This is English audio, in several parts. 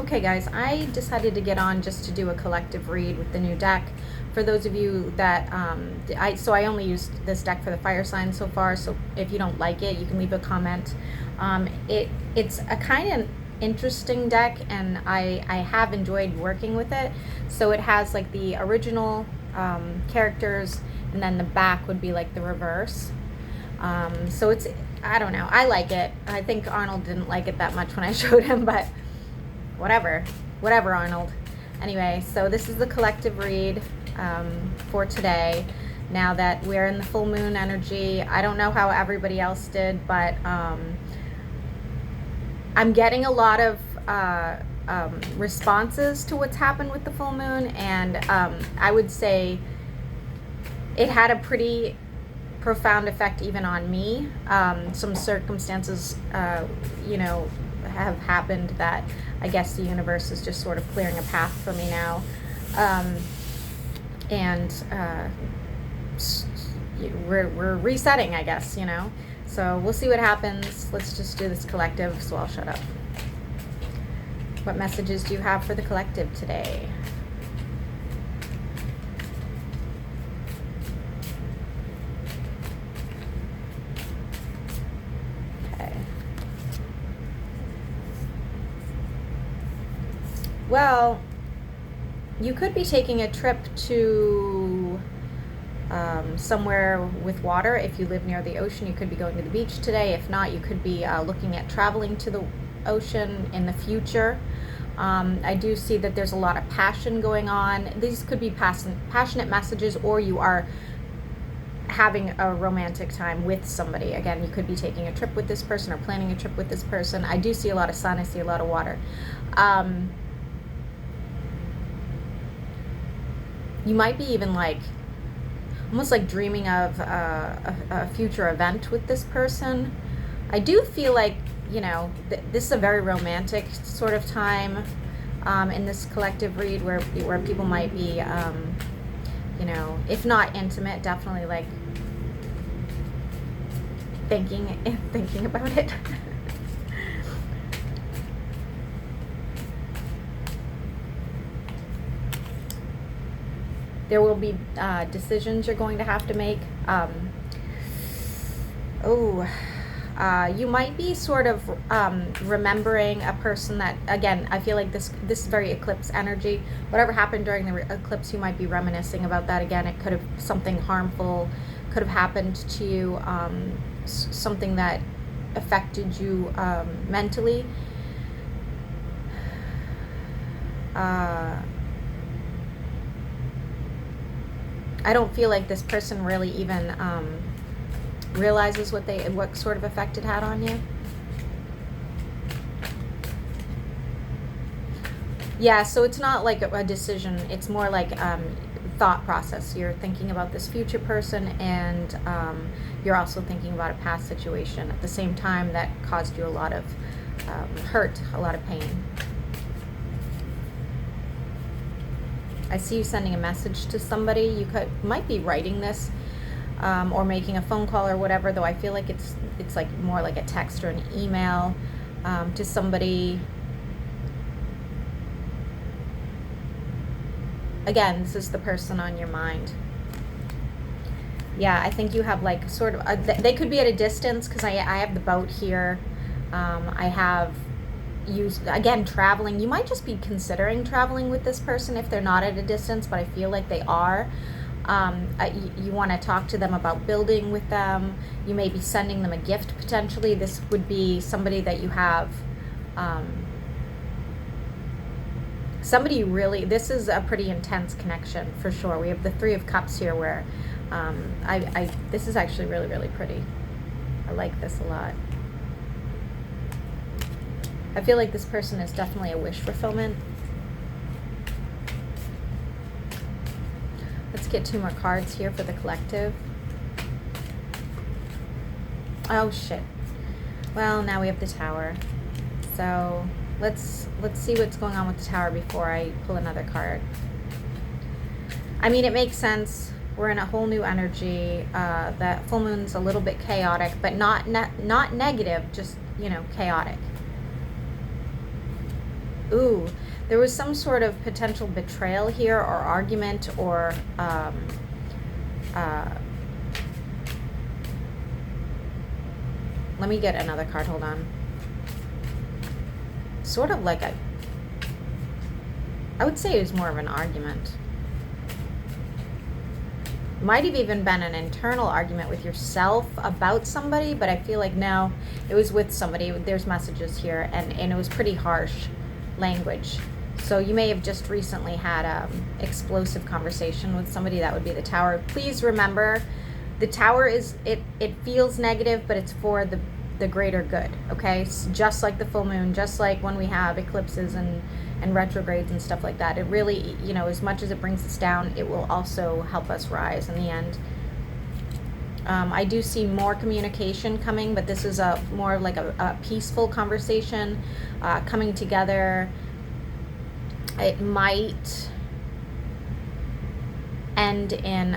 Okay, guys, I decided to get on just to do a collective read with the new deck. For those of you that, I only used this deck for the fire signs so far, so if you don't like it, you can leave a comment. It's a kind of interesting deck, and I have enjoyed working with it. So it has like the original characters, and then the back would be like the reverse. So it's, I don't know, I like it. I think Arnold didn't like it that much when I showed him, but whatever, Arnold. Anyway, so this is the collective read for today. Now that we're in the full moon energy, I don't know how everybody else did, but I'm getting a lot of responses to what's happened with the full moon, and I would say it had a pretty profound effect even on me. Some circumstances, have happened that I guess the universe is just sort of clearing a path for me now. We're resetting, I guess, So we'll see what happens. Let's just do this collective, so I'll shut up. What messages do you have for the collective today? Well, you could be taking a trip to somewhere with water. If you live near the ocean, you could be going to the beach today. If not, you could be looking at traveling to the ocean in the future. I do see that there's a lot of passion going on. These could be passionate messages, or you are having a romantic time with somebody. Again, you could be taking a trip with this person or planning a trip with this person. I do see a lot of sun. I see a lot of water. You might be even almost like dreaming of a future event with this person. I do feel like, this is a very romantic sort of time in this collective read where people might be, if not intimate, definitely like thinking about it. There will be decisions you're going to have to make. You might be sort of remembering a person that, again, I feel like this is very eclipse energy. Whatever happened during the eclipse, you might be reminiscing about that again. It could have, something harmful could have happened to you, something that affected you mentally. I don't feel like this person really even realizes what sort of effect it had on you. Yeah, so it's not like a decision. It's more like thought process. You're thinking about this future person, and you're also thinking about a past situation at the same time that caused you a lot of hurt, a lot of pain. I see you sending a message to somebody. You might be writing this or making a phone call or whatever, though I feel like it's like more like a text or an email to somebody. Again, this is the person on your mind. Yeah, I think you have like sort of, they could be at a distance because I have the boat here. I have again, traveling. You might just be considering traveling with this person if they're not at a distance, but I feel like they are. You want to talk to them about building with them. You may be sending them a gift potentially. This would be somebody that you have, somebody really, this is a pretty intense connection for sure. We have the Three of Cups here where this is actually really, really pretty. I like this a lot. I feel like this person is definitely a wish fulfillment. Let's get 2 more cards here for the collective. Oh shit. Well, now we have the Tower. So let's see what's going on with the Tower before I pull another card. I mean, it makes sense. We're in a whole new energy. The full moon's a little bit chaotic, but not negative, just, chaotic. Ooh, there was some sort of potential betrayal here, or argument, or uh, let me get another card, hold on. Sort of like I would say it was more of an argument. Might have even been an internal argument with yourself about somebody, but I feel like no, it was with somebody. There's messages here, and it was pretty harsh language. So you may have just recently had explosive conversation with somebody. That would be the Tower. Please remember, the Tower is, it feels negative, but it's for the greater good, okay? Just like the full moon, just like when we have eclipses and retrogrades and stuff like that. It really, you know, as much as it brings us down, it will also help us rise in the end. I do see more communication coming, but this is more like a peaceful conversation coming together. It might end in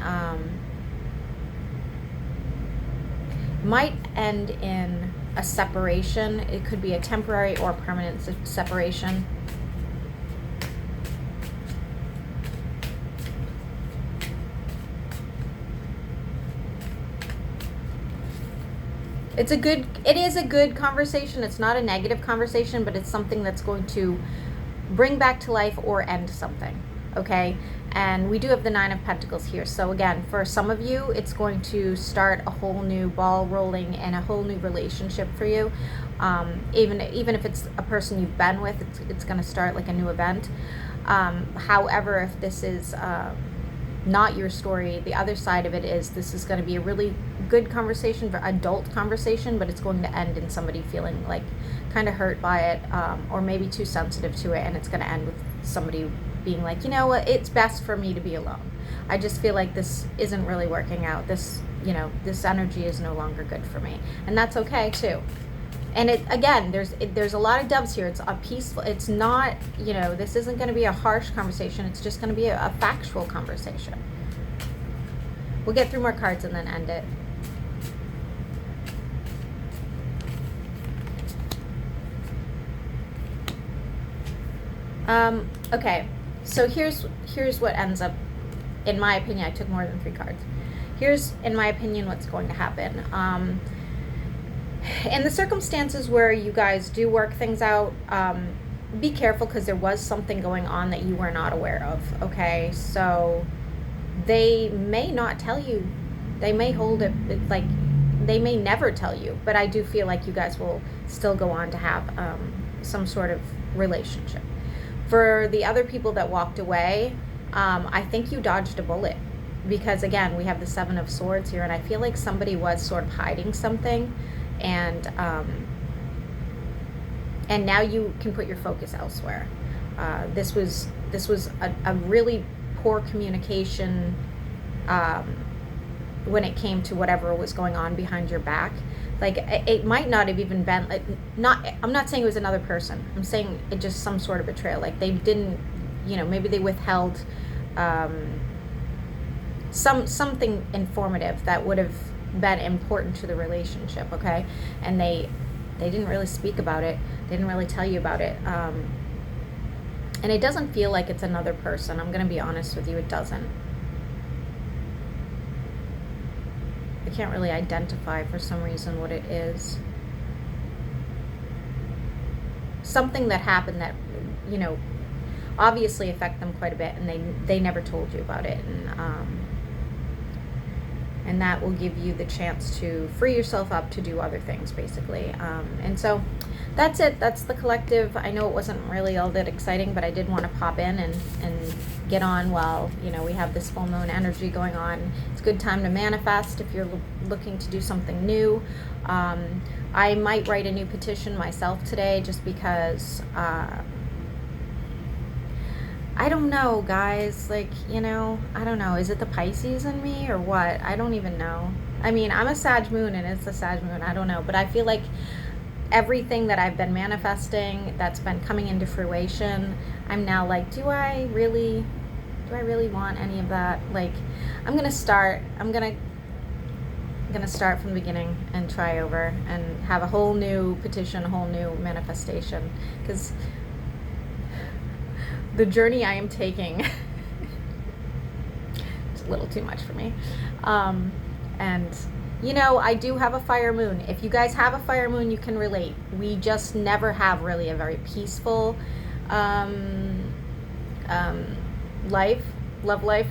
a separation. It could be a temporary or permanent separation. It is a good conversation. It's not a negative conversation, but it's something that's going to bring back to life or end something, okay? And we do have the Nine of Pentacles here. So again, for some of you, it's going to start a whole new ball rolling and a whole new relationship for you. Even if it's a person you've been with, it's going to start like a new event. However, if this is not your story, the other side of it is this is going to be a really good conversation, for adult conversation, but it's going to end in somebody feeling like kind of hurt by it, or maybe too sensitive to it, and it's going to end with somebody being like, you know what, it's best for me to be alone. I just feel like this isn't really working out. This, you know, this energy is no longer good for me, and that's okay too. And it, again, there's a lot of doves here. It's a peaceful, it's not, you know, this isn't going to be a harsh conversation. It's just going to be a factual conversation. We'll get through more cards and then end it. Okay, so here's what ends up, in my opinion. I took more than 3 cards. Here's, in my opinion, what's going to happen. In the circumstances where you guys do work things out, be careful, because there was something going on that you were not aware of, okay? So they may not tell you. They may hold it, like, they may never tell you, but I do feel like you guys will still go on to have some sort of relationship. For the other people that walked away, I think you dodged a bullet, because again, we have the 7 of Swords here, and I feel like somebody was sort of hiding something, and now you can put your focus elsewhere. This was a really poor communication when it came to whatever was going on behind your back. Like, it might not have even been, like, I'm not saying it was another person. I'm saying it just some sort of betrayal. Like, they didn't, you know, maybe they withheld something informative that would have been important to the relationship, okay? And they didn't really speak about it. They didn't really tell you about it. And it doesn't feel like it's another person. I'm going to be honest with you, it doesn't. I can't really identify for some reason what it is. Something that happened that, you know, obviously affect them quite a bit, and they never told you about it, and that will give you the chance to free yourself up to do other things, basically. And so that's it. That's the collective. I know it wasn't really all that exciting, but I did want to pop in and get on while, you know, we have this full moon energy going on. It's a good time to manifest if you're looking to do something new. I might write a new petition myself today, just because I don't know, guys. Like, you know, I don't know. Is it the Pisces in me or what? I don't even know. I mean, I'm a Sag moon, and it's the Sag moon. I don't know. But I feel like everything that I've been manifesting that's been coming into fruition, I'm now like, do I really want any of that? Like, I'm going to start from the beginning and try over and have a whole new petition, a whole new manifestation. Because the journey I am taking. It's a little too much for me. And you know, I do have a fire moon. If you guys have a fire moon, you can relate. We just never have really a very peaceful life, love life,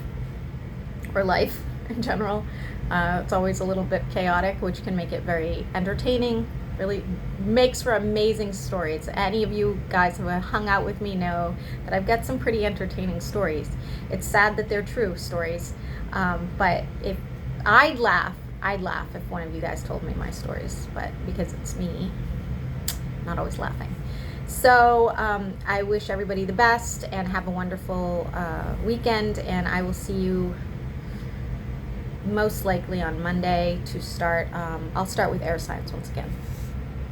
or life in general. It's always a little bit chaotic, which can make it very entertaining. Really makes for amazing stories. Any of you guys who have hung out with me know that I've got some pretty entertaining stories. It's sad that they're true stories, but if I'd laugh if one of you guys told me my stories, but because it's me, not always laughing. So I wish everybody the best and have a wonderful weekend, and I will see you most likely on Monday to start. I'll start with air signs once again.